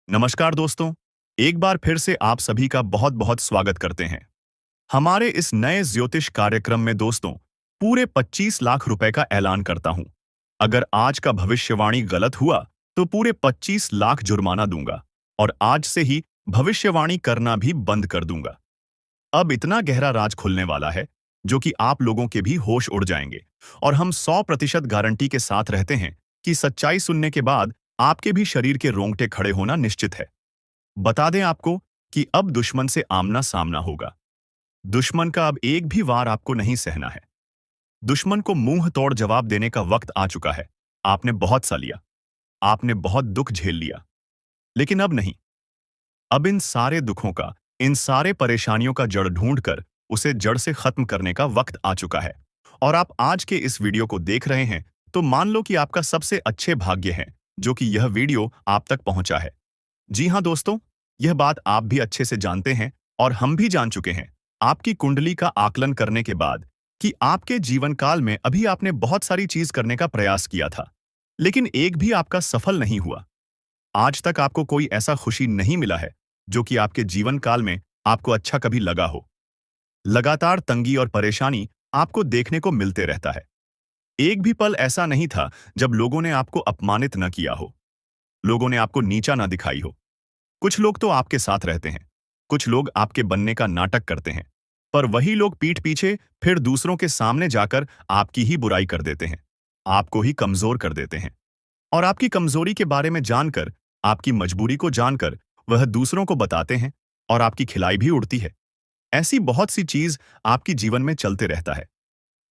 नमस्कार दोस्तों। एक बार फिर से आप सभी का बहुत बहुत स्वागत करते हैं हमारे इस नए ज्योतिष कार्यक्रम में। दोस्तों, पूरे 25 लाख रुपए का ऐलान करता हूं। अगर आज का भविष्यवाणी गलत हुआ तो पूरे 25 लाख जुर्माना दूंगा और आज से ही भविष्यवाणी करना भी बंद कर दूंगा। अब इतना गहरा राज खुलने वाला है जो कि आप लोगों के भी होश उड़ जाएंगे और हम 100% गारंटी के साथ रहते हैं कि सच्चाई सुनने के बाद आपके भी शरीर के रोंगटे खड़े होना निश्चित है। बता दें आपको कि अब दुश्मन से आमना सामना होगा। दुश्मन का अब एक भी वार आपको नहीं सहना है। दुश्मन को मुंह तोड़ जवाब देने का वक्त आ चुका है। आपने बहुत सा लिया, आपने बहुत दुख झेल लिया, लेकिन अब नहीं। अब इन सारे दुखों का, इन सारे परेशानियों का जड़ ढूंढकर उसे जड़ से खत्म करने का वक्त आ चुका है। और आप आज के इस वीडियो को देख रहे हैं तो मान लो कि आपका सबसे अच्छे भाग्य है जो कि यह वीडियो आप तक पहुंचा है। जी हां दोस्तों, यह बात आप भी अच्छे से जानते हैं और हम भी जान चुके हैं आपकी कुंडली का आकलन करने के बाद कि आपके जीवन काल में अभी आपने बहुत सारी चीज करने का प्रयास किया था, लेकिन एक भी आपका सफल नहीं हुआ। आज तक आपको कोई ऐसा खुशी नहीं मिला है जो कि आपके जीवन काल में आपको अच्छा कभी लगा हो। लगातार तंगी और परेशानी आपको देखने को मिलते रहता है। एक भी पल ऐसा नहीं था जब लोगों ने आपको अपमानित न किया हो, लोगों ने आपको नीचा ना दिखाई हो। कुछ लोग तो आपके साथ रहते हैं, कुछ लोग आपके बनने का नाटक करते हैं, पर वही लोग पीठ पीछे फिर दूसरों के सामने जाकर आपकी ही बुराई कर देते हैं, आपको ही कमजोर कर देते हैं। और आपकी कमजोरी के बारे में जानकर, आपकी मजबूरी को जानकर वह दूसरों को बताते हैं और आपकी खिलाई भी उड़ती है। ऐसी बहुत सी चीज आपकी जीवन में चलते रहता है।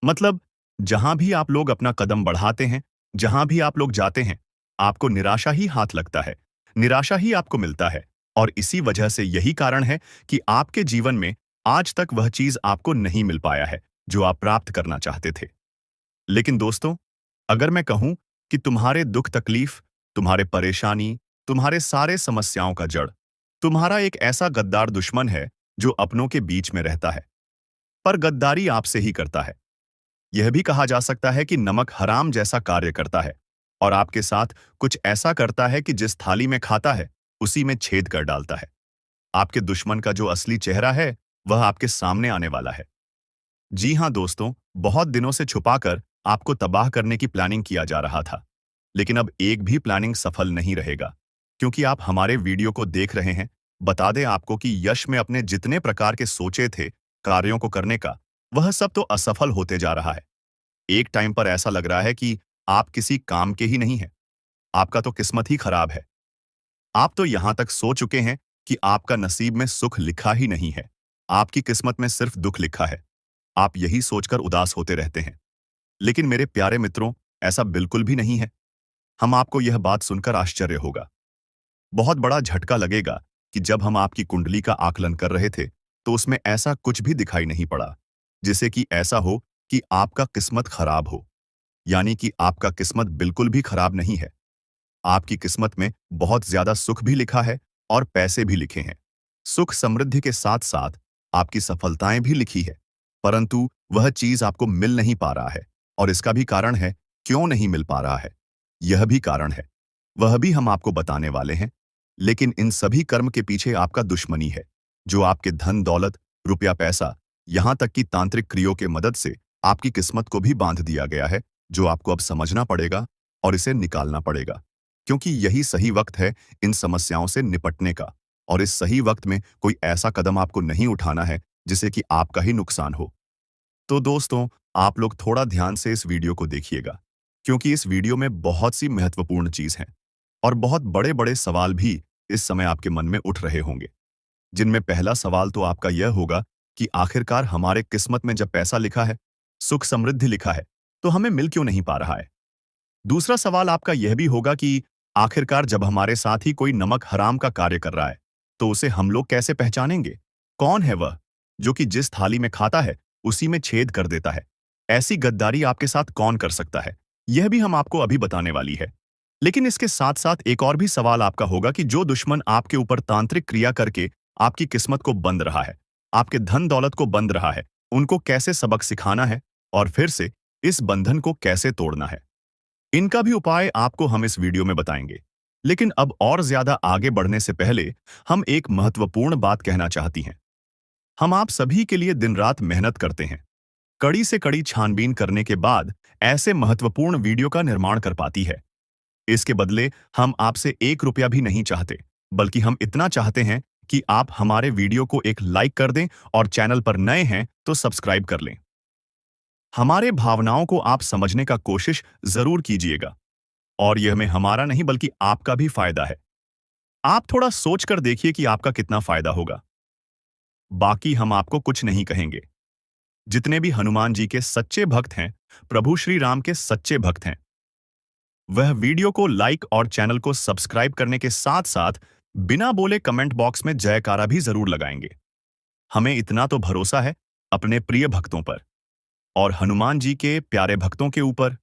मतलब, जहां भी आप लोग अपना कदम बढ़ाते हैं, जहां भी आप लोग जाते हैं, आपको निराशा ही हाथ लगता है, निराशा ही आपको मिलता है। और इसी वजह से यही कारण है कि आपके जीवन में आज तक वह चीज आपको नहीं मिल पाया है जो आप प्राप्त करना चाहते थे। लेकिन दोस्तों, अगर मैं कहूं कि तुम्हारे दुख तकलीफ, तुम्हारे परेशानी, तुम्हारे सारे समस्याओं का जड़ तुम्हारा एक ऐसा गद्दार दुश्मन है जो अपनों के बीच में रहता है, पर गद्दारी आपसे ही करता है। यह भी कहा जा सकता है कि नमक हराम जैसा कार्य करता है और आपके साथ कुछ ऐसा करता है कि जिस थाली में खाता है उसी में छेद कर डालता है। आपके दुश्मन का जो असली चेहरा है वह आपके सामने आने वाला है। जी हां दोस्तों, बहुत दिनों से छुपाकर आपको तबाह करने की प्लानिंग किया जा रहा था, लेकिन अब एक भी प्लानिंग सफल नहीं रहेगा क्योंकि आप हमारे वीडियो को देख रहे हैं। बता दें आपको कि यश में अपने जितने प्रकार के सोचे थे कार्यों को करने का, वह सब तो असफल होते जा रहा है। एक टाइम पर ऐसा लग रहा है कि आप किसी काम के ही नहीं हैं, आपका तो किस्मत ही खराब है। आप तो यहां तक सो चुके हैं कि आपका नसीब में सुख लिखा ही नहीं है, आपकी किस्मत में सिर्फ दुख लिखा है। आप यही सोचकर उदास होते रहते हैं। लेकिन मेरे प्यारे मित्रों, ऐसा बिल्कुल भी नहीं है। हम आपको यह बात सुनकर आश्चर्य होगा, बहुत बड़ा झटका लगेगा कि जब हम आपकी कुंडली का आकलन कर रहे थे तो उसमें ऐसा कुछ भी दिखाई नहीं पड़ा जिसे कि ऐसा हो कि आपका किस्मत खराब हो। यानी कि आपका किस्मत बिल्कुल भी खराब नहीं है। आपकी किस्मत में बहुत ज्यादा सुख भी लिखा है और पैसे भी लिखे हैं। सुख समृद्धि के साथ साथ आपकी सफलताएं भी लिखी है, परंतु वह चीज आपको मिल नहीं पा रहा है। और इसका भी कारण है, क्यों नहीं मिल पा रहा है यह भी कारण है, वह भी हम आपको बताने वाले हैं। लेकिन इन सभी कर्म के पीछे आपका दुश्मनी है जो आपके धन दौलत, रुपया पैसा, यहां तक कि तांत्रिक क्रियों के मदद से आपकी किस्मत को भी बांध दिया गया है, जो आपको अब समझना पड़ेगा और इसे निकालना पड़ेगा। क्योंकि यही सही वक्त है इन समस्याओं से निपटने का। और इस सही वक्त में कोई ऐसा कदम आपको नहीं उठाना है जिससे कि आपका ही नुकसान हो। तो दोस्तों, आप लोग थोड़ा ध्यान से इस वीडियो को देखिएगा, क्योंकि इस वीडियो में बहुत सी महत्वपूर्ण चीज हैं और बहुत बड़े बड़े सवाल भी इस समय आपके मन में उठ रहे होंगे। जिनमें पहला सवाल तो आपका यह होगा कि आखिरकार हमारे किस्मत में जब पैसा लिखा है, सुख समृद्धि लिखा है, तो हमें मिल क्यों नहीं पा रहा है। दूसरा सवाल आपका यह भी होगा कि आखिरकार जब हमारे साथ ही कोई नमक हराम का कार्य कर रहा है तो उसे हम लोग कैसे पहचानेंगे। कौन है वह जो कि जिस थाली में खाता है उसी में छेद कर देता है। ऐसी गद्दारी आपके साथ कौन कर सकता है, यह भी हम आपको अभी बताने वाली है। लेकिन इसके साथ साथ एक और भी सवाल आपका होगा कि जो दुश्मन आपके ऊपर तांत्रिक क्रिया करके आपकी किस्मत को बंद रहा है, आपके धन दौलत को बंद रहा है, उनको कैसे सबक सिखाना है और फिर से इस बंधन को कैसे तोड़ना है। इनका भी उपाय आपको हम इस वीडियो में बताएंगे। लेकिन अब और ज्यादा आगे बढ़ने से पहले हम एक महत्वपूर्ण बात कहना चाहती हैं। हम आप सभी के लिए दिन रात मेहनत करते हैं, कड़ी से कड़ी छानबीन करने के बाद ऐसे महत्वपूर्ण वीडियो का निर्माण कर पाती है। इसके बदले हम आपसे 1 रुपया भी नहीं चाहते, बल्कि हम इतना चाहते हैं कि आप हमारे वीडियो को एक लाइक कर दें और चैनल पर नए हैं तो सब्सक्राइब कर लें। हमारे भावनाओं को आप समझने का कोशिश जरूर कीजिएगा, और यह में हमारा नहीं बल्कि आपका भी फायदा है। आप थोड़ा सोच कर देखिए कि आपका कितना फायदा होगा। बाकी हम आपको कुछ नहीं कहेंगे। जितने भी हनुमान जी के सच्चे भक्त हैं, प्रभु श्री राम के सच्चे भक्त हैं, वह वीडियो को लाइक और चैनल को सब्सक्राइब करने के साथ साथ बिना बोले कमेंट बॉक्स में जयकारा भी जरूर लगाएंगे। हमें इतना तो भरोसा है अपने प्रिय भक्तों पर और हनुमान जी के प्यारे भक्तों के ऊपर,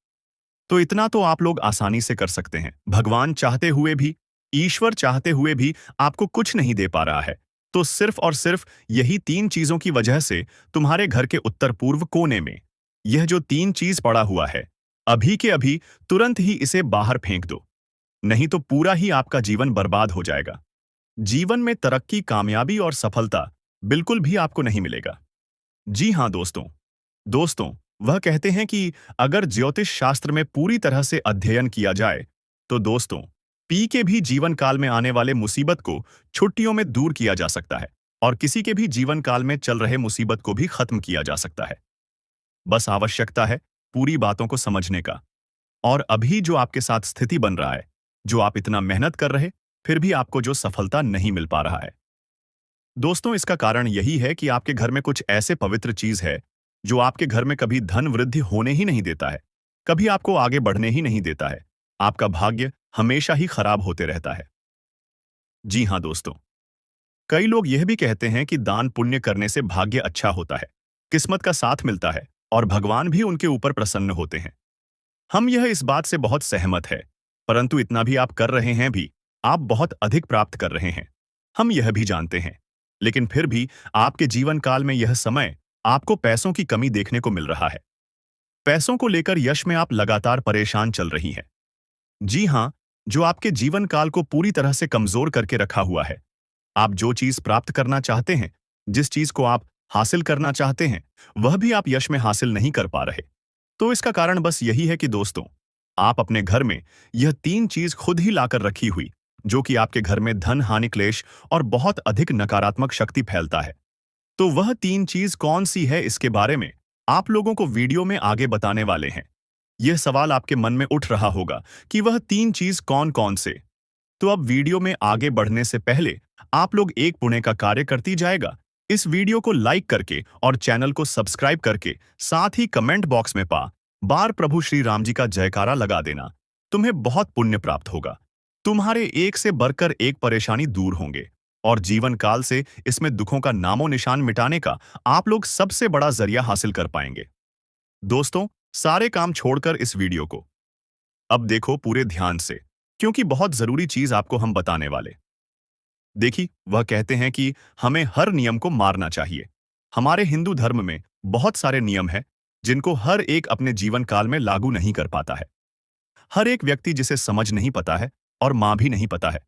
तो इतना तो आप लोग आसानी से कर सकते हैं। भगवान चाहते हुए भी, ईश्वर चाहते हुए भी आपको कुछ नहीं दे पा रहा है, तो सिर्फ और सिर्फ यही 3 चीजों की वजह से तुम्हारे घर के उत्तर पूर्व कोने में यह जो 3 चीज पड़ा हुआ है, अभी के अभी तुरंत ही इसे बाहर फेंक दो, नहीं तो पूरा ही आपका जीवन बर्बाद हो जाएगा। जीवन में तरक्की, कामयाबी और सफलता बिल्कुल भी आपको नहीं मिलेगा। जी हाँ दोस्तों, वह कहते हैं कि अगर ज्योतिष शास्त्र में पूरी तरह से अध्ययन किया जाए तो दोस्तों, पी के भी जीवन काल में आने वाले मुसीबत को छुट्टियों में दूर किया जा सकता है और किसी के भी जीवन काल में चल रहे मुसीबत को भी खत्म किया जा सकता है। बस आवश्यकता है पूरी बातों को समझने का। और अभी जो आपके साथ स्थिति बन रहा है, जो आप इतना मेहनत कर रहे फिर भी आपको जो सफलता नहीं मिल पा रहा है, दोस्तों इसका कारण यही है कि आपके घर में कुछ ऐसे पवित्र चीज है जो आपके घर में कभी धन वृद्धि होने ही नहीं देता है, कभी आपको आगे बढ़ने ही नहीं देता है। आपका भाग्य हमेशा ही खराब होते रहता है। जी हाँ दोस्तों, कई लोग यह भी कहते हैं कि दान पुण्य करने से भाग्य अच्छा होता है, किस्मत का साथ मिलता है और भगवान भी उनके ऊपर प्रसन्न होते हैं। हम यह इस बात से बहुत सहमत है, परंतु इतना भी आप कर रहे हैं भी, आप बहुत अधिक प्राप्त कर रहे हैं, हम यह भी जानते हैं। लेकिन फिर भी आपके जीवन काल में यह समय आपको पैसों की कमी देखने को मिल रहा है। पैसों को लेकर यश में आप लगातार परेशान चल रही हैं। जी हाँ, जो आपके जीवन काल को पूरी तरह से कमजोर करके रखा हुआ है। आप जो चीज प्राप्त करना चाहते हैं, जिस चीज को आप हासिल करना चाहते हैं, वह भी आप यश में हासिल नहीं कर पा रहे। तो इसका कारण बस यही है कि दोस्तों, आप अपने घर में यह 3 चीज खुद ही लाकर रखी हुई, जो कि आपके घर में धन हानि, क्लेश और बहुत अधिक नकारात्मक शक्ति फैलता है। तो वह 3 चीज कौन सी है, इसके बारे में आप लोगों को वीडियो में आगे बताने वाले हैं। यह सवाल आपके मन में उठ रहा होगा कि वह 3 चीज कौन कौन से। तो अब वीडियो में आगे बढ़ने से पहले आप लोग एक पुण्य का कार्य करती जाएगा, इस वीडियो को लाइक करके और चैनल को सब्सक्राइब करके साथ ही कमेंट बॉक्स में बार प्रभु श्री राम जी का जयकारा लगा देना। तुम्हें बहुत पुण्य प्राप्त होगा, तुम्हारे एक से बढ़कर एक परेशानी दूर होंगे और जीवन काल से इसमें दुखों का नामो निशान मिटाने का आप लोग सबसे बड़ा जरिया हासिल कर पाएंगे। दोस्तों, सारे काम छोड़कर इस वीडियो को अब देखो पूरे ध्यान से, क्योंकि बहुत जरूरी चीज आपको हम बताने वाले। देखिए, वह कहते हैं कि हमें हर नियम को मारना चाहिए। हमारे हिंदू धर्म में बहुत सारे नियम हैं जिनको हर एक अपने जीवन काल में लागू नहीं कर पाता है। हर एक व्यक्ति जिसे समझ नहीं पता है और मां भी नहीं पता है,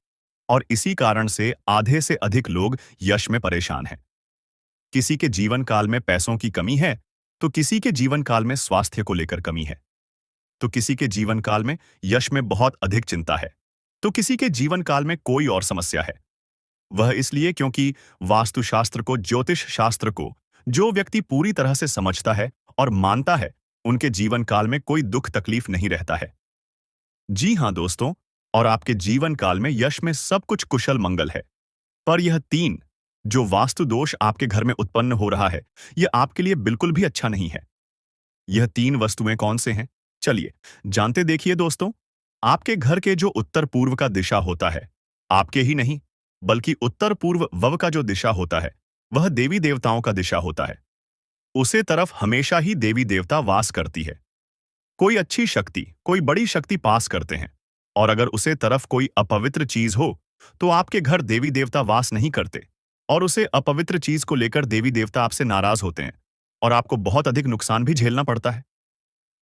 और इसी कारण से आधे से अधिक लोग यश में परेशान हैं। किसी के जीवन काल में पैसों की कमी है, तो किसी के जीवन काल में स्वास्थ्य को लेकर कमी है, तो किसी के जीवन काल में यश में बहुत अधिक चिंता है, तो किसी के जीवन काल में कोई और समस्या है। वह इसलिए क्योंकि वास्तुशास्त्र को, ज्योतिष शास्त्र को जो व्यक्ति पूरी तरह से समझता है और मानता है, उनके जीवन काल में कोई दुख तकलीफ नहीं रहता है। जी हाँ दोस्तों, और आपके जीवन काल में यश में सब कुछ कुशल मंगल है। पर यह 3 जो वास्तु दोष आपके घर में उत्पन्न हो रहा है, यह आपके लिए बिल्कुल भी अच्छा नहीं है। यह 3 वस्तुएं कौन से हैं, चलिए जानते। देखिए दोस्तों, आपके घर के जो उत्तर पूर्व का दिशा होता है, आपके ही नहीं बल्कि उत्तर पूर्व वव का जो दिशा होता है, वह देवी देवताओं का दिशा होता है। उसे तरफ हमेशा ही देवी देवता वास करती है। कोई अच्छी शक्ति, कोई बड़ी शक्ति पास करते हैं, और अगर उसे तरफ कोई अपवित्र चीज हो तो आपके घर देवी देवता वास नहीं करते, और उसे अपवित्र चीज को लेकर देवी देवता आपसे नाराज होते हैं और आपको बहुत अधिक नुकसान भी झेलना पड़ता है।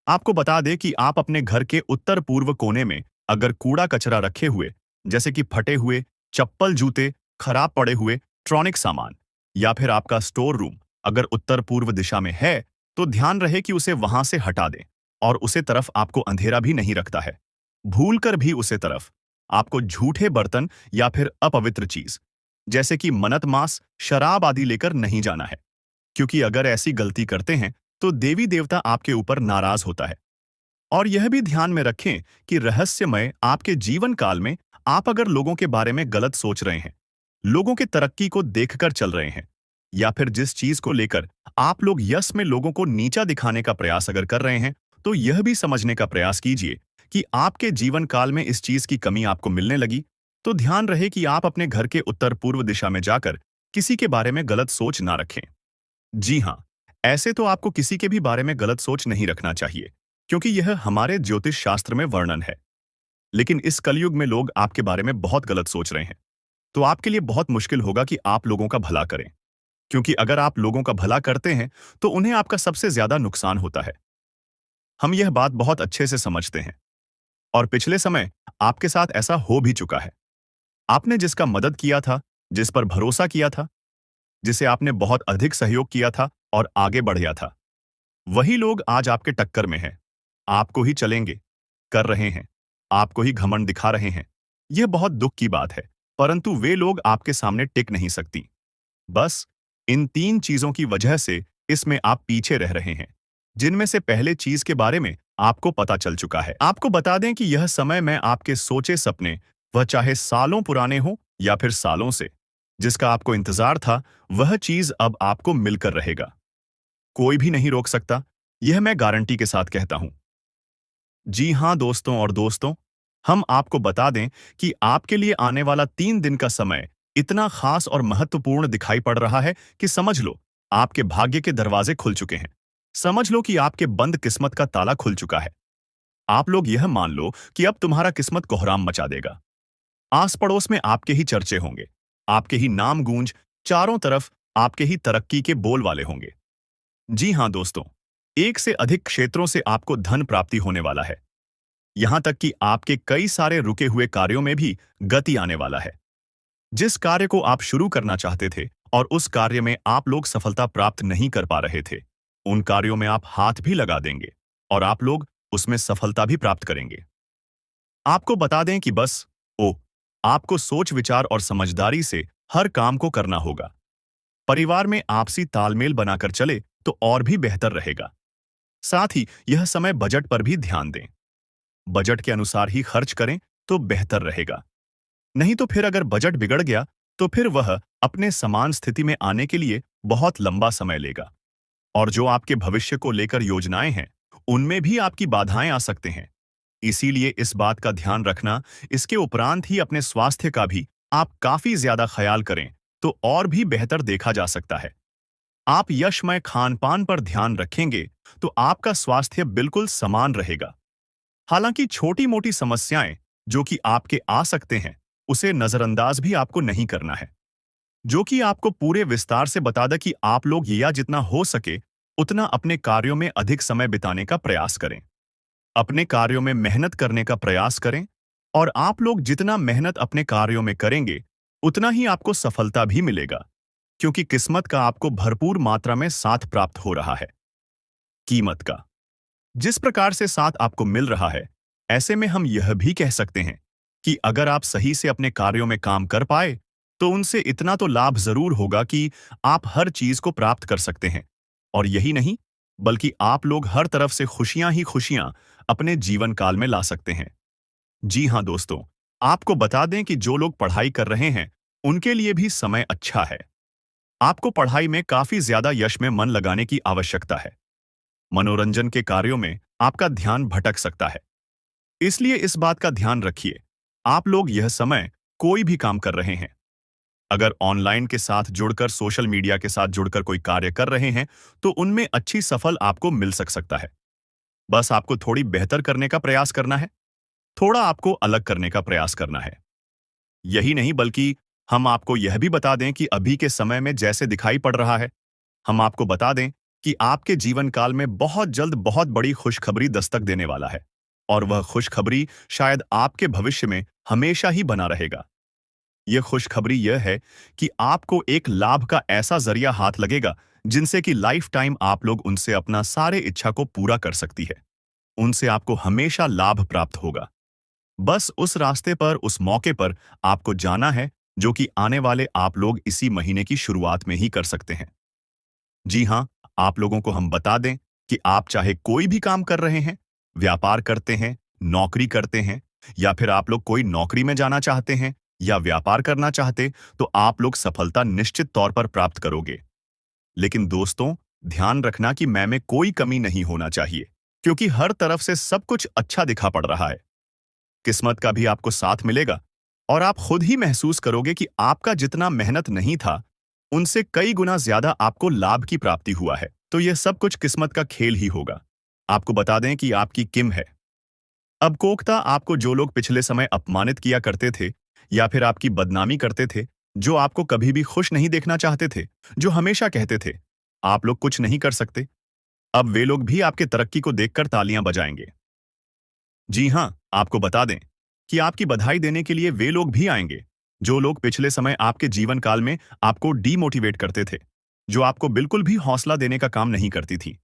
आपको बता दें कि आप अपने घर के उत्तर पूर्व कोने में अगर कूड़ा कचरा रखे हुए जैसे कि फटे हुए चप्पल, जूते, खराब पड़े हुए इलेक्ट्रॉनिक सामान, या फिर आपका स्टोर रूम अगर उत्तर पूर्व दिशा में है तो ध्यान रहे कि उसे वहां से हटा दें, और उसे तरफ आपको अंधेरा भी नहीं रखता है। भूल कर भी उसे तरफ आपको झूठे बर्तन या फिर अपवित्र चीज जैसे कि मन्नत मांस, शराब आदि लेकर नहीं जाना है, क्योंकि अगर ऐसी गलती करते हैं तो देवी देवता आपके ऊपर नाराज होता है। और यह भी ध्यान में रखें कि रहस्यमय आपके जीवन काल में आप अगर लोगों के बारे में गलत सोच रहे हैं, लोगों के तरक्की को देखकर चल रहे हैं, या फिर जिस चीज को लेकर आप लोग यश में लोगों को नीचा दिखाने का प्रयास अगर कर रहे हैं, तो यह भी समझने का प्रयास कीजिए कि आपके जीवन काल में इस चीज की कमी आपको मिलने लगी, तो ध्यान रहे कि आप अपने घर के उत्तर पूर्व दिशा में जाकर किसी के बारे में गलत सोच ना रखें। जी हाँ, ऐसे तो आपको किसी के भी बारे में गलत सोच नहीं रखना चाहिए, क्योंकि यह हमारे ज्योतिष शास्त्र में वर्णन है। लेकिन इस कलयुग में लोग आपके बारे में बहुत गलत सोच रहे हैं, तो आपके लिए बहुत मुश्किल होगा कि आप लोगों का भला करें, क्योंकि अगर आप लोगों का भला करते हैं तो उन्हें आपका सबसे ज्यादा नुकसान होता है। हम यह बात बहुत अच्छे से समझते हैं, और पिछले समय आपके साथ ऐसा हो भी चुका है। आपने जिसका मदद किया था, जिस पर भरोसा किया था, जिसे आपने बहुत अधिक सहयोग किया था और आगे बढ़ गया था, वही लोग आज आपके टक्कर में हैं, आपको ही चलेंगे कर रहे हैं, आपको ही घमंड दिखा रहे हैं। यह बहुत दुख की बात है, परंतु वे लोग आपके सामने टिक नहीं सकती। बस इन 3 चीजों की वजह से इसमें आप पीछे रह रहे हैं, जिनमें से पहले चीज के बारे में आपको पता चल चुका है। आपको बता दें कि यह समय में आपके सोचे सपने, वह चाहे सालों पुराने हो या फिर सालों से, जिसका आपको इंतजार था, वह चीज अब आपको मिलकर रहेगा। कोई भी नहीं रोक सकता, यह मैं गारंटी के साथ कहता हूं। जी हाँ दोस्तों, और दोस्तों, हम आपको बता दें कि आपके लिए आने वाला 3 दिन का समय इतना खास और महत्वपूर्ण दिखाई पड़ रहा है कि समझ लो आपके भाग्य के दरवाजे खुल चुके हैं। समझ लो कि आपके बंद किस्मत का ताला खुल चुका है। आप लोग यह मान लो कि अब तुम्हारा किस्मत कोहराम मचा देगा। आस पड़ोस में आपके ही चर्चे होंगे, आपके ही नाम गूंज चारों तरफ आपके ही तरक्की के बोल वाले होंगे। जी हाँ दोस्तों, एक से अधिक क्षेत्रों से आपको धन प्राप्ति होने वाला है। यहां तक कि आपके कई सारे रुके हुए कार्यों में भी गति आने वाला है। जिस कार्य को आप शुरू करना चाहते थे और उस कार्य में आप लोग सफलता प्राप्त नहीं कर पा रहे थे, उन कार्यों में आप हाथ भी लगा देंगे और आप लोग उसमें सफलता भी प्राप्त करेंगे। आपको बता दें कि बस आपको सोच विचार और समझदारी से हर काम को करना होगा। परिवार में आपसी तालमेल बनाकर चले तो और भी बेहतर रहेगा। साथ ही यह समय बजट पर भी ध्यान दें। बजट के अनुसार ही खर्च करें तो बेहतर रहेगा। नहीं तो फिर अगर बजट बिगड़ गया तो फिर वह अपने समान स्थिति में आने के लिए बहुत लंबा समय लेगा। और जो आपके भविष्य को लेकर योजनाएं हैं, उनमें भी आपकी बाधाएं आ सकते हैं। इसीलिए इस बात का ध्यान रखना, इसके उपरांत ही अपने स्वास्थ्य का भी आप काफी ज्यादा ख्याल करें तो और भी बेहतर देखा जा सकता है। आप यशमय खान पान पर ध्यान रखेंगे तो आपका स्वास्थ्य बिल्कुल समान रहेगा। हालांकि छोटी मोटी समस्याएं जो कि आपके आ सकते हैं, उसे नजरअंदाज भी आपको नहीं करना है। जो कि आपको पूरे विस्तार से बता दें कि आप लोग या जितना हो सके उतना अपने कार्यों में अधिक समय बिताने का प्रयास करें, अपने कार्यों में मेहनत करने का प्रयास करें, और आप लोग जितना मेहनत अपने कार्यों में करेंगे उतना ही आपको सफलता भी मिलेगा, क्योंकि किस्मत का आपको भरपूर मात्रा में साथ प्राप्त हो रहा है। कीमत का जिस प्रकार से साथ आपको मिल रहा है, ऐसे में हम यह भी कह सकते हैं कि अगर आप सही से अपने कार्यों में काम कर पाए तो उनसे इतना तो लाभ जरूर होगा कि आप हर चीज को प्राप्त कर सकते हैं। और यही नहीं, बल्कि आप लोग हर तरफ से खुशियां ही खुशियां अपने जीवन काल में ला सकते हैं। जी हाँ दोस्तों, आपको बता दें कि जो लोग पढ़ाई कर रहे हैं, उनके लिए भी समय अच्छा है। आपको पढ़ाई में काफी ज्यादा यश में मन लगाने की आवश्यकता है। मनोरंजन के कार्यों में आपका ध्यान भटक सकता है, इसलिए इस बात का ध्यान रखिए। आप लोग यह समय कोई भी काम कर रहे हैं, अगर ऑनलाइन के साथ जुड़कर, सोशल मीडिया के साथ जुड़कर कोई कार्य कर रहे हैं, तो उनमें अच्छी सफल आपको मिल सकता है। बस आपको थोड़ी बेहतर करने का प्रयास करना है, थोड़ा आपको अलग करने का प्रयास करना है। यही नहीं, बल्कि हम आपको यह भी बता दें कि अभी के समय में जैसे दिखाई पड़ रहा है, हम आपको बता दें कि आपके जीवन काल में बहुत जल्द बहुत बड़ी खुशखबरी दस्तक देने वाला है। और वह खुशखबरी शायद आपके भविष्य में हमेशा ही बना रहेगा। यह खुशखबरी यह है कि आपको एक लाभ का ऐसा जरिया हाथ लगेगा जिनसे कि लाइफ टाइम आप लोग उनसे अपना सारे इच्छा को पूरा कर सकती है। उनसे आपको हमेशा लाभ प्राप्त होगा। बस उस रास्ते पर, उस मौके पर आपको जाना है, जो कि आने वाले आप लोग इसी महीने की शुरुआत में ही कर सकते हैं। जी हाँ, आप लोगों को हम बता दें कि आप चाहे कोई भी काम कर रहे हैं, व्यापार करते हैं, नौकरी करते हैं, या फिर आप लोग कोई नौकरी में जाना चाहते हैं या व्यापार करना चाहते, तो आप लोग सफलता निश्चित तौर पर प्राप्त करोगे। लेकिन दोस्तों, ध्यान रखना कि मैं में कोई कमी नहीं होना चाहिए, क्योंकि हर तरफ से सब कुछ अच्छा दिखा पड़ रहा है। किस्मत का भी आपको साथ मिलेगा और आप खुद ही महसूस करोगे कि आपका जितना मेहनत नहीं था, उनसे कई गुना ज्यादा आपको लाभ की प्राप्ति हुआ है। तो यह सब कुछ किस्मत का खेल ही होगा। आपको बता दें कि आपकी किम है। अब कोकता आपको जो लोग पिछले समय अपमानित किया करते थे या फिर आपकी बदनामी करते थे, जो आपको कभी भी खुश नहीं देखना चाहते थे, जो हमेशा कहते थे आप लोग कुछ नहीं कर सकते, अब वे लोग भी आपके तरक्की को देखकर तालियां बजाएंगे। जी हां, आपको बता दें कि आपकी बधाई देने के लिए वे लोग भी आएंगे, जो लोग पिछले समय आपके जीवन काल में आपको डीमोटिवेट करते थे, जो आपको बिल्कुल भी हौसला देने का काम नहीं करती थी।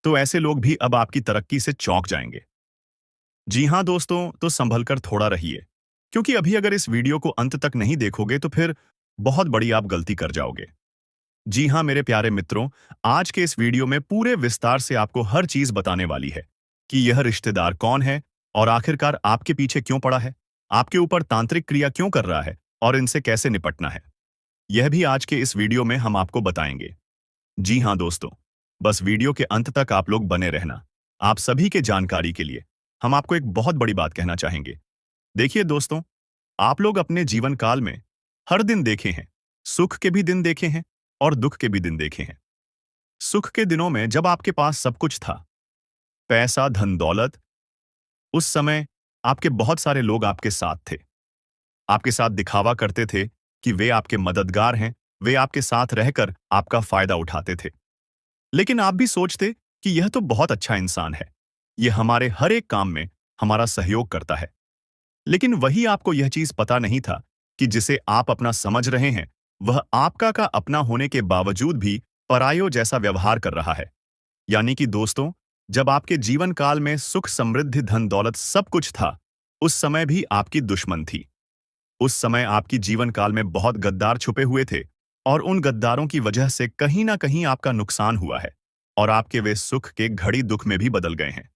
तो ऐसे लोग भी अब आपकी तरक्की से चौंक जाएंगे। जी हां दोस्तों, तो संभल कर थोड़ा रहिए, क्योंकि अभी अगर इस वीडियो को अंत तक नहीं देखोगे तो फिर बहुत बड़ी आप गलती कर जाओगे। जी हां मेरे प्यारे मित्रों, आज के इस वीडियो में पूरे विस्तार से आपको हर चीज बताने वाली है कि यह रिश्तेदार कौन है और आखिरकार आपके पीछे क्यों पड़ा है, आपके ऊपर तांत्रिक क्रिया क्यों कर रहा है और इनसे कैसे निपटना है। यह भी आज के इस वीडियो में हम आपको बताएंगे। जी हां दोस्तों, बस वीडियो के अंत तक आप लोग बने रहना। आप सभी के जानकारी के लिए हम आपको एक बहुत बड़ी बात कहना चाहेंगे। देखिए दोस्तों, आप लोग अपने जीवन काल में हर दिन देखे हैं, सुख के भी दिन देखे हैं और दुख के भी दिन देखे हैं। सुख के दिनों में जब आपके पास सब कुछ था, पैसा, धन, दौलत, उस समय आपके बहुत सारे लोग आपके साथ थे, आपके साथ दिखावा करते थे कि वे आपके मददगार हैं, वे आपके साथ रहकर आपका फायदा उठाते थे। लेकिन आप भी सोचते कि यह तो बहुत अच्छा इंसान है, यह हमारे हर एक काम में हमारा सहयोग करता है। लेकिन वही आपको यह चीज पता नहीं था कि जिसे आप अपना समझ रहे हैं, वह आपका का अपना होने के बावजूद भी परायो जैसा व्यवहार कर रहा है। यानी कि दोस्तों, जब आपके जीवन काल में सुख, समृद्धि, धन, दौलत सब कुछ था, उस समय भी आपकी दुश्मन थी। उस समय आपकी जीवन काल में बहुत गद्दार छुपे हुए थे और उन गद्दारों की वजह से कहीं ना कहीं आपका नुकसान हुआ है और आपके वे सुख के घड़ी दुख में भी बदल गए हैं।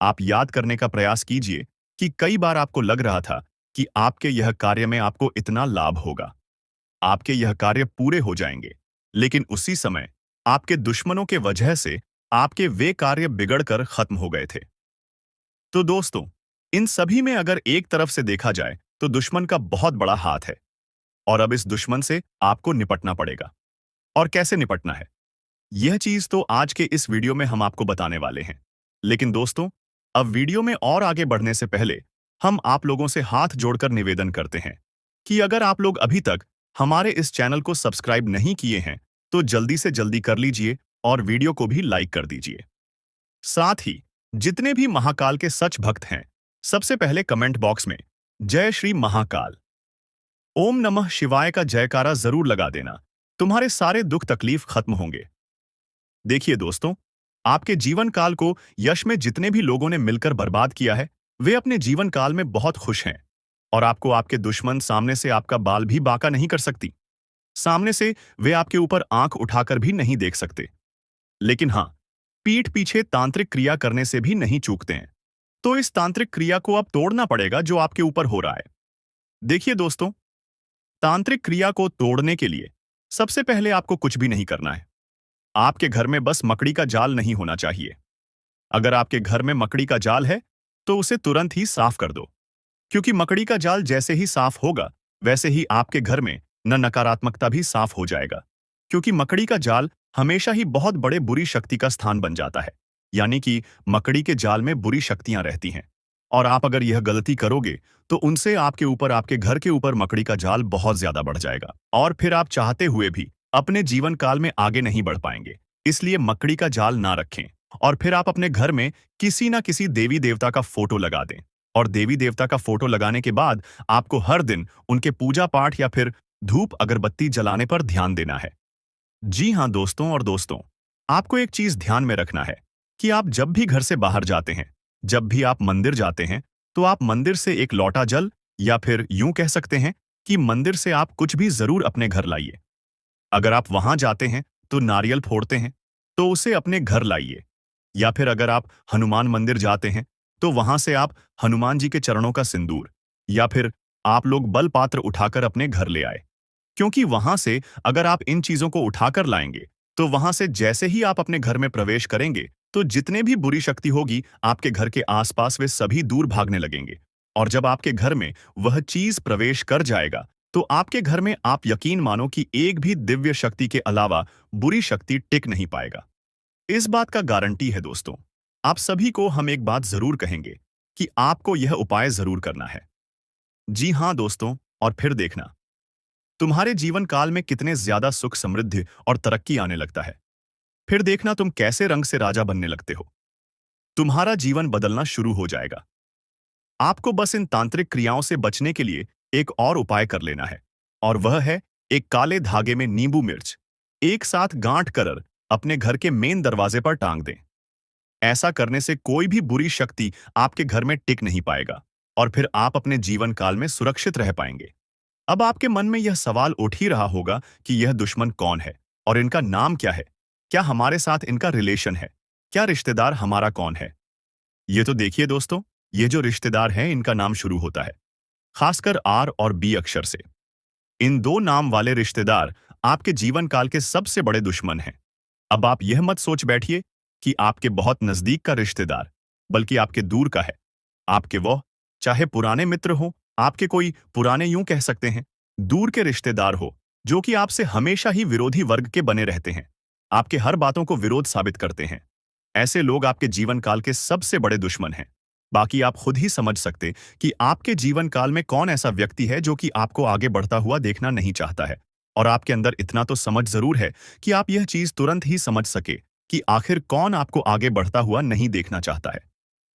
आप याद करने का प्रयास कीजिए कि कई बार आपको लग रहा था कि आपके यह कार्य में आपको इतना लाभ होगा, आपके यह कार्य पूरे हो जाएंगे, लेकिन उसी समय आपके दुश्मनों के वजह से आपके वे कार्य बिगड़कर खत्म हो गए थे। तो दोस्तों, इन सभी में अगर एक तरफ से देखा जाए तो दुश्मन का बहुत बड़ा हाथ है और अब इस दुश्मन से आपको निपटना पड़ेगा। और कैसे निपटना है, यह चीज तो आज के इस वीडियो में हम आपको बताने वाले हैं। लेकिन दोस्तों, अब वीडियो में और आगे बढ़ने से पहले हम आप लोगों से हाथ जोड़कर निवेदन करते हैं कि अगर आप लोग अभी तक हमारे इस चैनल को सब्सक्राइब नहीं किए हैं, तो जल्दी से जल्दी कर लीजिए और वीडियो को भी लाइक कर दीजिए। साथ ही जितने भी महाकाल के सच भक्त हैं, सबसे पहले कमेंट बॉक्स में जय श्री महाकाल, ओम नमः शिवाय का जयकारा जरूर लगा देना। तुम्हारे सारे दुख तकलीफ खत्म होंगे। देखिए दोस्तों, आपके जीवन काल को यश में जितने भी लोगों ने मिलकर बर्बाद किया है, वे अपने जीवन काल में बहुत खुश हैं और आपको आपके दुश्मन सामने से आपका बाल भी बांका नहीं कर सकती। सामने से वे आपके ऊपर आंख उठाकर भी नहीं देख सकते। लेकिन हां, पीठ पीछे तांत्रिक क्रिया करने से भी नहीं चूकते हैं। तो इस तांत्रिक क्रिया को अब तोड़ना पड़ेगा जो आपके ऊपर हो रहा है। देखिए दोस्तों, तांत्रिक क्रिया को तोड़ने के लिए सबसे पहले आपको कुछ भी नहीं करना है। आपके घर में बस मकड़ी का जाल नहीं होना चाहिए। अगर आपके घर में मकड़ी का जाल है, तो उसे तुरंत ही साफ कर दो, क्योंकि मकड़ी का जाल जैसे ही साफ होगा, वैसे ही आपके घर में नकारात्मकता भी साफ हो जाएगा। क्योंकि मकड़ी का जाल हमेशा ही बहुत बड़े बुरी शक्ति का स्थान बन जाता है। यानी कि मकड़ी के जाल में बुरी शक्तियां रहती हैं और आप अगर यह गलती करोगे तो उनसे आपके ऊपर, आपके घर के ऊपर मकड़ी का जाल बहुत ज्यादा बढ़ जाएगा और फिर आप चाहते हुए भी अपने जीवन काल में आगे नहीं बढ़ पाएंगे। इसलिए मकड़ी का जाल ना रखें। और फिर आप अपने घर में किसी ना किसी देवी देवता का फोटो लगा दें। और देवी देवता का फोटो लगाने के बाद आपको हर दिन उनके पूजा पाठ या फिर धूप अगरबत्ती जलाने पर ध्यान देना है। जी हाँ दोस्तों, और दोस्तों, आपको एक चीज ध्यान में रखना है कि आप जब भी घर से बाहर जाते हैं, जब भी आप मंदिर जाते हैं, तो आप मंदिर से एक लोटा जल या फिर यूं कह सकते हैं कि मंदिर से आप कुछ भी जरूर अपने घर लाइए। अगर आप वहां जाते हैं तो नारियल फोड़ते हैं, तो उसे अपने घर लाइए। या फिर अगर आप हनुमान मंदिर जाते हैं तो वहां से आप हनुमान जी के चरणों का सिंदूर या फिर आप लोग बल पात्र उठाकर अपने घर ले आए। क्योंकि वहां से अगर आप इन चीजों को उठाकर लाएंगे तो वहां से जैसे ही आप अपने घर में प्रवेश करेंगे तो जितने भी बुरी शक्ति होगी आपके घर के आसपास वे सभी दूर भागने लगेंगे। और जब आपके घर में वह चीज प्रवेश कर जाएगा तो आपके घर में आप यकीन मानो कि एक भी दिव्य शक्ति के अलावा बुरी शक्ति टिक नहीं पाएगा। इस बात का गारंटी है दोस्तों। आप सभी को हम एक बात जरूर कहेंगे कि आपको यह उपाय जरूर करना है। जी हाँ दोस्तों, और फिर देखना तुम्हारे जीवन काल में कितने ज्यादा सुख समृद्धि और तरक्की आने लगता है। फिर देखना तुम कैसे रंग से राजा बनने लगते हो। तुम्हारा जीवन बदलना शुरू हो जाएगा। आपको बस इन तांत्रिक क्रियाओं से बचने के लिए एक और उपाय कर लेना है, और वह है एक काले धागे में नींबू मिर्च एक साथ गांठ कर अपने घर के मेन दरवाजे पर टांग दें। ऐसा करने से कोई भी बुरी शक्ति आपके घर में टिक नहीं पाएगा और फिर आप अपने जीवन काल में सुरक्षित रह पाएंगे। अब आपके मन में यह सवाल उठ ही रहा होगा कि यह दुश्मन कौन है और इनका नाम क्या है, क्या हमारे साथ इनका रिलेशन है, क्या रिश्तेदार हमारा कौन है। ये तो देखिए दोस्तों, ये जो रिश्तेदार हैं इनका नाम शुरू होता है खासकर आर और बी अक्षर से। इन दो नाम वाले रिश्तेदार आपके जीवन काल के सबसे बड़े दुश्मन हैं। अब आप यह मत सोच बैठिए कि आपके बहुत नजदीक का रिश्तेदार, बल्कि आपके दूर का है। आपके वो चाहे पुराने मित्र हो, आपके कोई पुराने यूं कह सकते हैं दूर के रिश्तेदार हो, जो कि आपसे हमेशा ही विरोधी वर्ग के बने रहते हैं, आपके हर बातों को विरोध साबित करते हैं। ऐसे लोग आपके जीवन काल के सबसे बड़े दुश्मन हैं। बाकी आप खुद ही समझ सकते कि आपके जीवन काल में कौन ऐसा व्यक्ति है जो कि आपको आगे बढ़ता हुआ देखना नहीं चाहता है। और आपके अंदर इतना तो समझ जरूर है कि आप यह चीज तुरंत ही समझ सके कि आखिर कौन आपको आगे बढ़ता हुआ नहीं देखना चाहता है,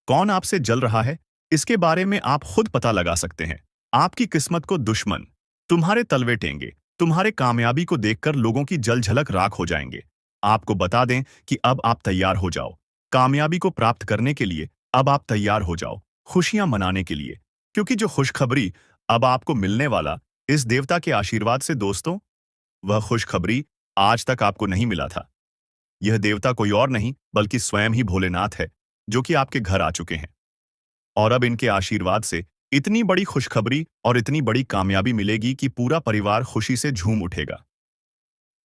कौन आपसे जल रहा है। इसके बारे में आप खुद पता लगा सकते हैं। आपकी किस्मत को दुश्मन तुम्हारे तलवे टेंगे, तुम्हारे कामयाबी को देखकर लोगों की जल झलक राख हो जाएंगे। आपको बता दें कि अब आप तैयार हो जाओ कामयाबी को प्राप्त करने के लिए। अब आप तैयार हो जाओ खुशियां मनाने के लिए, क्योंकि जो खुशखबरी अब आपको मिलने वाला इस देवता के आशीर्वाद से दोस्तों, वह खुशखबरी आज तक आपको नहीं मिला था। यह देवता कोई और नहीं बल्कि स्वयं ही भोलेनाथ है, जो कि आपके घर आ चुके हैं। और अब इनके आशीर्वाद से इतनी बड़ी खुशखबरी और इतनी बड़ी कामयाबी मिलेगी कि पूरा परिवार खुशी से झूम उठेगा।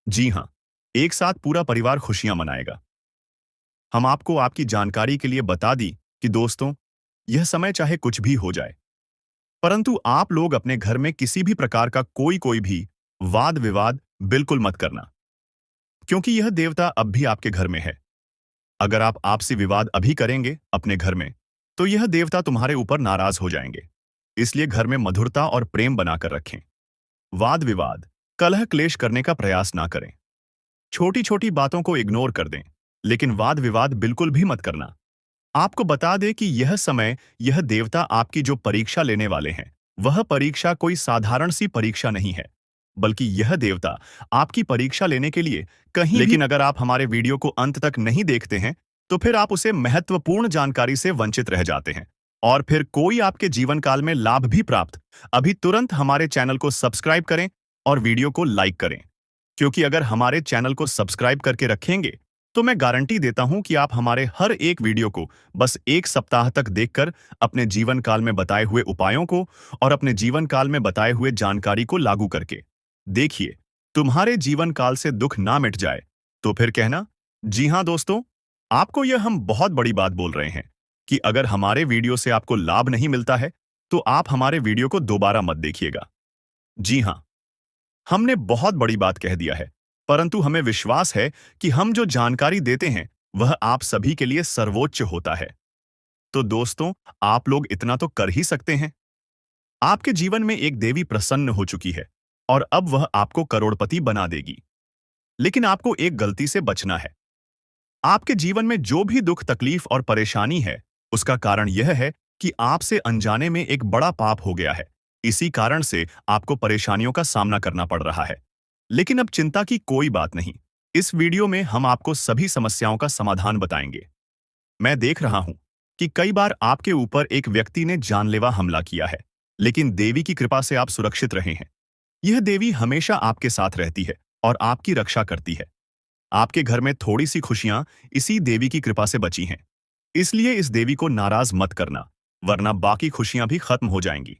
जी हाँ, एक साथ पूरा परिवार खुशियां मनाएगा। हम आपको आपकी जानकारी के लिए बता दी कि दोस्तों, यह समय चाहे कुछ भी हो जाए, परंतु आप लोग अपने घर में किसी भी प्रकार का कोई भी वाद विवाद बिल्कुल मत करना, क्योंकि यह देवता अब भी आपके घर में है। अगर आप आपसी विवाद अभी करेंगे अपने घर में, तो यह देवता तुम्हारे ऊपर नाराज हो जाएंगे। इसलिए घर में मधुरता और प्रेम बनाकर रखें। वाद विवाद, कलह क्लेश करने का प्रयास ना करें। छोटी छोटी बातों को इग्नोर कर दें, लेकिन वाद विवाद बिल्कुल भी मत करना। आपको बता दें कि यह समय, यह देवता आपकी जो परीक्षा लेने वाले हैं, वह परीक्षा कोई साधारण सी परीक्षा नहीं है, बल्कि यह देवता आपकी परीक्षा लेने के लिए कहीं लेकिन अगर आप हमारे वीडियो को अंत तक नहीं देखते हैं तो फिर आप उसे महत्वपूर्ण जानकारी से वंचित रह जाते हैं और फिर कोई आपके जीवन काल में लाभ भी प्राप्त। अभी तुरंत हमारे चैनल को सब्सक्राइब करें और वीडियो को लाइक करें, क्योंकि अगर हमारे चैनल को सब्सक्राइब करके रखेंगे तो मैं गारंटी देता हूं कि आप हमारे हर एक वीडियो को बस एक सप्ताह तक देखकर अपने जीवन काल में बताए हुए उपायों को और अपने जीवन काल में बताए हुए जानकारी को लागू करके देखिए, तुम्हारे जीवन काल से दुख ना मिट जाए तो फिर कहना। जी हां दोस्तों, आपको यह हम बहुत बड़ी बात बोल रहे हैं कि अगर हमारे वीडियो से आपको लाभ नहीं मिलता है तो आप हमारे वीडियो को दोबारा मत देखिएगा। जी हां, हमने बहुत बड़ी बात कह दिया है, परंतु हमें विश्वास है कि हम जो जानकारी देते हैं वह आप सभी के लिए सर्वोच्च होता है। तो दोस्तों, आप लोग इतना तो कर ही सकते हैं। आपके जीवन में एक देवी प्रसन्न हो चुकी है और अब वह आपको करोड़पति बना देगी। लेकिन आपको एक गलती से बचना है। आपके जीवन में जो भी दुख, तकलीफ और परेशानी है, उसका कारण यह है कि आपसे अनजाने में एक बड़ा पाप हो गया है। इसी कारण से आपको परेशानियों का सामना करना पड़ रहा है। लेकिन अब चिंता की कोई बात नहीं। इस वीडियो में हम आपको सभी समस्याओं का समाधान बताएंगे। मैं देख रहा हूं कि कई बार आपके ऊपर एक व्यक्ति ने जानलेवा हमला किया है, लेकिन देवी की कृपा से आप सुरक्षित रहे हैं। यह देवी हमेशा आपके साथ रहती है और आपकी रक्षा करती है। आपके घर में थोड़ी सी खुशियां इसी देवी की कृपा से बची हैं। इसलिए इस देवी को नाराज मत करना, वरना बाकी खुशियां भी खत्म हो जाएंगी।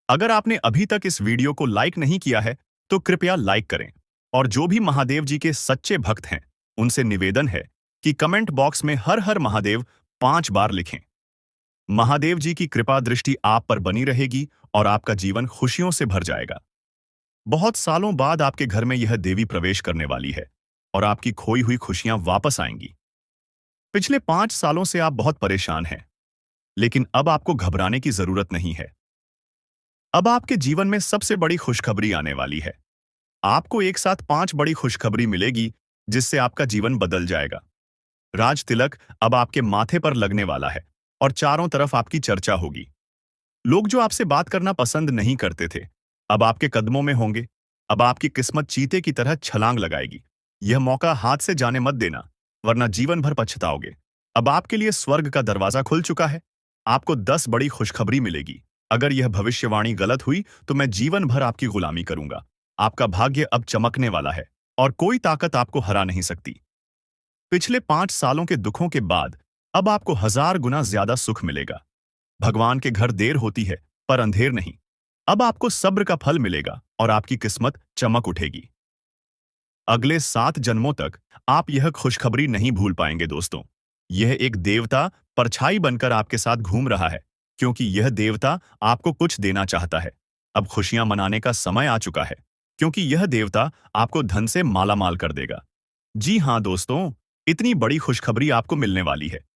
अगर आपने अभी तक इस वीडियो को लाइक नहीं किया है, तो कृपया लाइक करें। और जो भी महादेव जी के सच्चे भक्त हैं, उनसे निवेदन है कि कमेंट बॉक्स में हर हर महादेव 5 बार लिखें। महादेव जी की कृपा दृष्टि आप पर बनी रहेगी और आपका जीवन खुशियों से भर जाएगा। बहुत सालों बाद आपके घर में यह देवी प्रवेश करने वाली है और आपकी खोई हुई खुशियां वापस आएंगी। पिछले 5 सालों से आप बहुत परेशान हैं, लेकिन अब आपको घबराने की जरूरत नहीं है। अब आपके जीवन में सबसे बड़ी खुशखबरी आने वाली है। आपको एक साथ 5 बड़ी खुशखबरी मिलेगी, जिससे आपका जीवन बदल जाएगा। राज तिलक अब आपके माथे पर लगने वाला है और चारों तरफ आपकी चर्चा होगी। लोग जो आपसे बात करना पसंद नहीं करते थे, अब आपके कदमों में होंगे। अब आपकी किस्मत चीते की तरह छलांग लगाएगी। यह मौका हाथ से जाने मत देना, वरना जीवन भर पछताओगे। अब आपके लिए स्वर्ग का दरवाजा खुल चुका है। आपको 10 बड़ी खुशखबरी मिलेगी। अगर यह भविष्यवाणी गलत हुई, तो मैं जीवन भर आपकी गुलामी करूंगा। आपका भाग्य अब चमकने वाला है और कोई ताकत आपको हरा नहीं सकती। पिछले 5 सालों के दुखों के बाद अब आपको 1000 गुना ज्यादा सुख मिलेगा। भगवान के घर देर होती है, पर अंधेर नहीं। अब आपको सब्र का फल मिलेगा और आपकी किस्मत चमक उठेगी। अगले 7 जन्मों तक आप यह खुशखबरी नहीं भूल पाएंगे दोस्तों। यह एक देवता परछाई बनकर आपके साथ घूम रहा है, क्योंकि यह देवता आपको कुछ देना चाहता है। अब खुशियां मनाने का समय आ चुका है, क्योंकि यह देवता आपको धन से मालामाल कर देगा। जी हां दोस्तों, इतनी बड़ी खुशखबरी आपको मिलने वाली है।